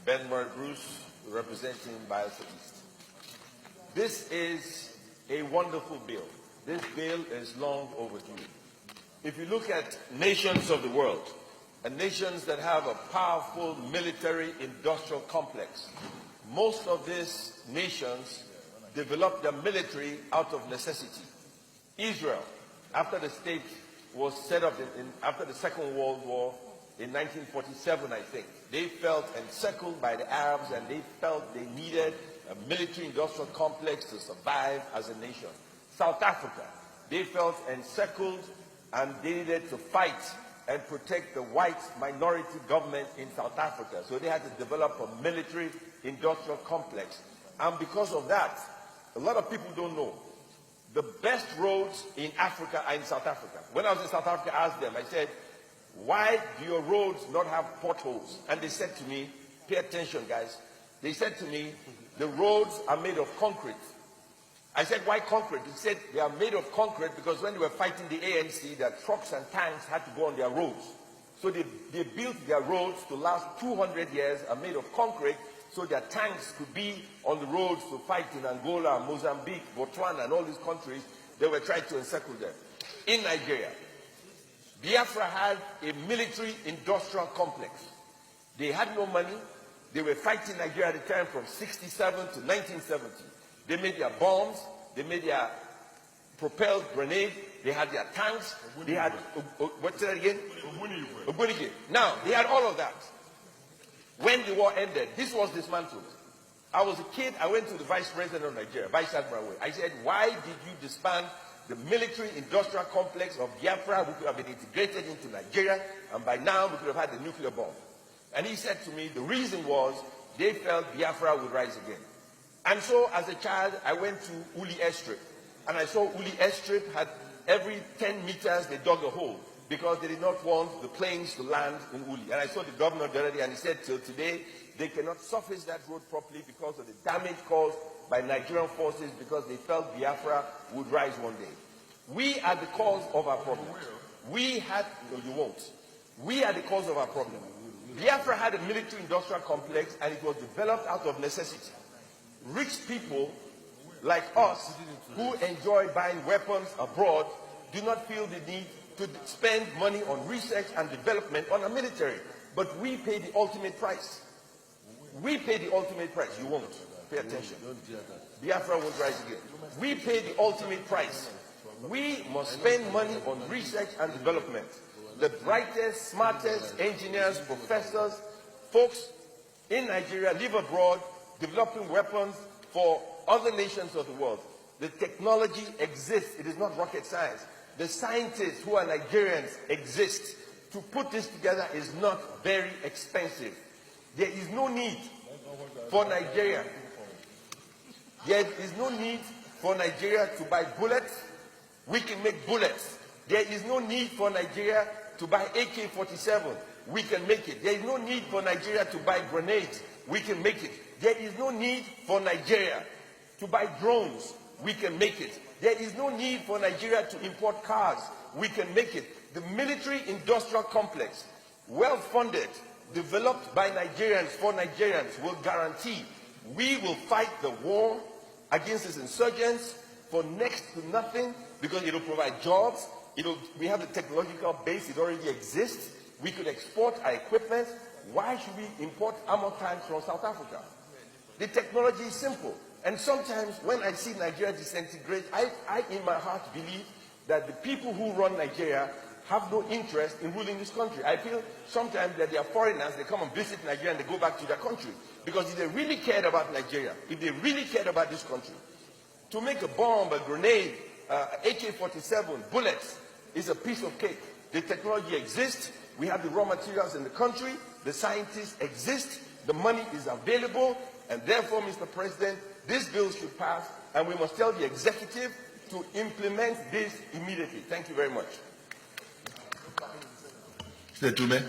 Ben Bruce, representing Bayelsa East. This is a wonderful bill. This bill is long overdue. If you look at nations of the world, and nations that have a powerful military-industrial complex, most of these nations developed their military out of necessity. Israel, after the state was set up after the Second World War in 1947, I think, they felt encircled by the Arabs, and they felt they needed a military-industrial complex to survive as a nation. South Africa, they felt encircled and they needed to fight and protect the white minority government in South Africa. So they had to develop a military-industrial complex. And because of that, a lot of people don't know, the best roads in Africa are in South Africa. When I was in South Africa, I asked them, I said, why do your roads not have potholes? And they said to me, pay attention, guys. They said to me, the roads are made of concrete. I said, why concrete? He said, they are made of concrete because when they were fighting the ANC, their trucks and tanks had to go on their roads. So they built their roads to last 200 years, are made of concrete, so their tanks could be on the roads to fight in Angola, Mozambique, Botswana, and all these countries. They were trying to encircle them. In Nigeria, Biafra had a military-industrial complex. They had no money. They were fighting Nigeria at the time from 1967 to 1970. They made their bombs. They made their propelled grenade. They had their tanks. They had, what's that again? Ogbunige. Now, they had all of that. When the war ended, this was dismantled. I was a kid. I went to the vice president of Nigeria, Vice Admiral Way. I said, why did you disband the military-industrial complex of Biafra? We could have been integrated into Nigeria, and by now we could have had a nuclear bomb. And he said to me, the reason was they felt Biafra would rise again. And so, as a child, I went to Uli Airstrip, and I saw Uli Airstrip had every 10 meters they dug a hole because they did not want the planes to land in Uli. And I saw the governor the other day, and he said, till today, they cannot surface that road properly because of the damage caused by Nigerian forces because they felt Biafra would rise one day. We are the cause of our problem. We had, no, you won't. We are the cause of our problem. Biafra had a military-industrial complex, and it was developed out of necessity. Rich people like us who enjoy buying weapons abroad do not feel the need to spend money on research and development on a military. But we pay the ultimate price. We pay the ultimate price. You won't. Pay attention. Biafra won't rise again. We pay the ultimate price. We must spend money on research and development. The brightest, smartest engineers, professors, folks in Nigeria live abroad developing weapons for other nations of the world. The technology exists. It is not rocket science. The scientists who are Nigerians exist. To put this together is not very expensive. There is no need for Nigeria. There is no need for Nigeria to buy bullets. We can make bullets. There is no need for Nigeria to buy AK-47. We can make it. There is no need for Nigeria to buy grenades. We can make it. There is no need for Nigeria to buy drones. We can make it. There is no need for Nigeria to import cars. We can make it. The military-industrial complex, well-funded, developed by Nigerians for Nigerians, will guarantee we will fight the war against these insurgents for next to nothing because it will provide jobs. We have the technological base. It already exists. We could export our equipment. Why should we import armor tanks from South Africa? The technology is simple. And sometimes when I see Nigeria disintegrate, I in my heart believe that the people who run Nigeria have no interest in ruling this country. I feel sometimes that they are foreigners, they come and visit Nigeria and they go back to their country. Because if they really cared about Nigeria, if they really cared about this country, to make a bomb, a grenade, AK-47, bullets, is a piece of cake. The technology exists. We have the raw materials in the country. The scientists exist. The money is available. And therefore, Mr. President, this bill should pass. And we must tell the executive to implement this immediately. Thank you very much. Mr. Tume.